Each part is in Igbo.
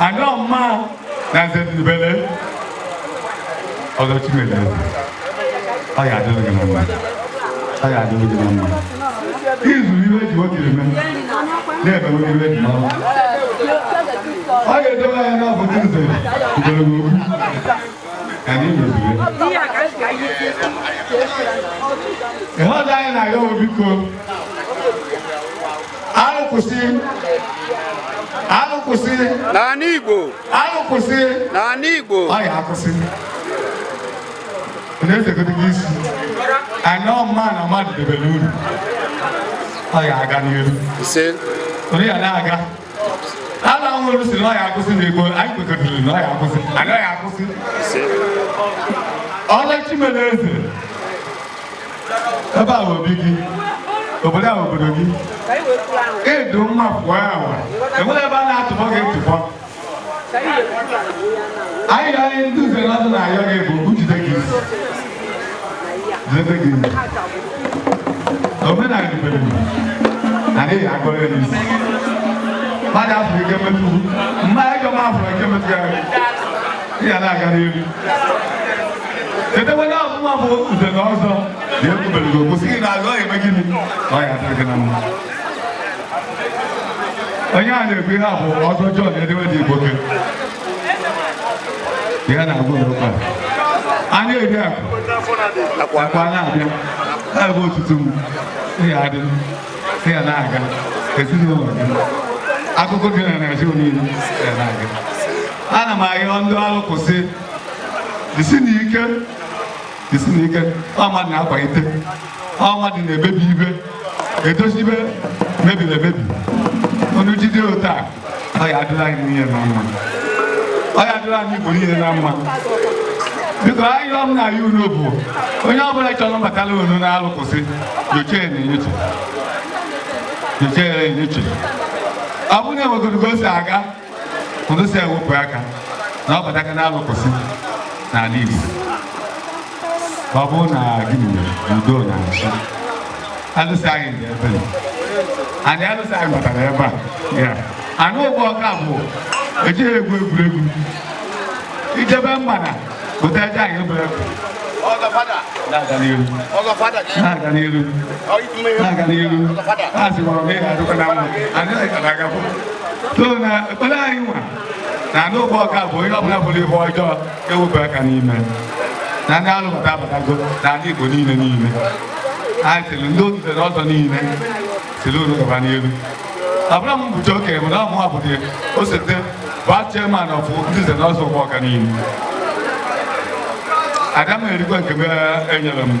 Ano ma na zedi bele. Odo chimele. Aya do ge mama. Aya do ge mama. Izu iwe ji wotire me. Na ebe wo iwe ji mama. Aya do aya na bo tinze. Idoro go. Ani me biwe. E ho dai na yo biko. Arukwusi na Igbo. Arukwusi na Igbo. Aya akwusi. Neze ko isi. Ano man amad de beluru. Aya aga n'iru. Ise. Ori ala aga. Ala nwere si na ya akwusi na Igbo, anyị kwekọrịrị na ya akwusi. Ano ya akwusi. Ise. Ọla Chimeleze. Ebe a obi gị. Obodo a obodo gị. Edo mma pụọ awa. Enwere ebe a na-atụbọ gị ntụbọ. Anyị ndị uze n'ọdụ na-ayọ gị bụ njide gị isi. Jide gị isi. Omenala ibere anaghị agọrọ ya isi. Mmadụ afọ ike metụ. Mgbe anyị gọma afọ ike metụ ya. Ihe na-aga n'elu. Edebe ọbụma bụ uze na ọzọ dị ekwubere gị okwu sị na agụ ọ eme gịnị ọ ya atara gị na mma. Onye a na-ekwu ihe a bụ ọzọ John edewe dị Igbo ke ihe na-agụ n'ụkwa anya eri akụ akwa na-abịa ha ebe otutu m ihe adị ihe na-aga ezinụlọ gị akụkọ gị na Naịjirịa niile ihe na-aga. Ana m ahịọ ndị Arukwusi disi n'ike ọ mmadụ na-akwalite ọ mmadụ na-emebi ibe edozi ibe mebiri emebi onu jide ụta ọ ya adịla anyị niile na mma ọ ya adịla anyị Igbo niile na mma. Biko ahịa ọ m na ya unu bụ onye ọbụla chọrọ mbatala unu na Arukwusi nyocha ya na-enyocha ọ bụrụ na enwegoro o si aga ụdụ si ewepụ aka na ọ bataka na Arukwusi n'ala Igbo ọ bụrụ na gịnị udo na nchi alụsị anyị dị ebe anyị alụsị anyị batara ebe a anụ ụgbọ ọka bụ ejighị egwu egwuregwu ijebe mgbada bụta eje anyị egwuregwu na-aga n'iru ha sịkwara na ihe adịkwa na mma anyị na-agapụ too na ekpere anyị nwa na anụ ụgbọ ọka bụ onye ọbụla bụrụ ihe ọjọọ ewepụ aka n'ime na ndị alụbata abatago na ndị Igbo niile anyị sịrị ndị otuze n'ọzọ niile sịrị unu gaba n'elu. Ọ bụla m bụcha okenye bụ na ọmụ abụdị osote bụ chairman of ndị nze n'ọzọ ụgbọ ọka niile. Ada m erikwa nke m enyere m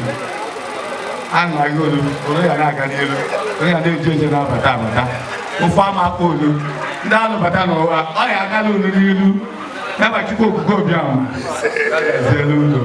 anaghị olu onye ya na-aga n'elu onye ya na-eji eje na-abata ofe ama akpa olu ndị alụbata n'ụwa ọ ya agala olu n'ilu n'abachukwu okuko obiama ezielu ụlọ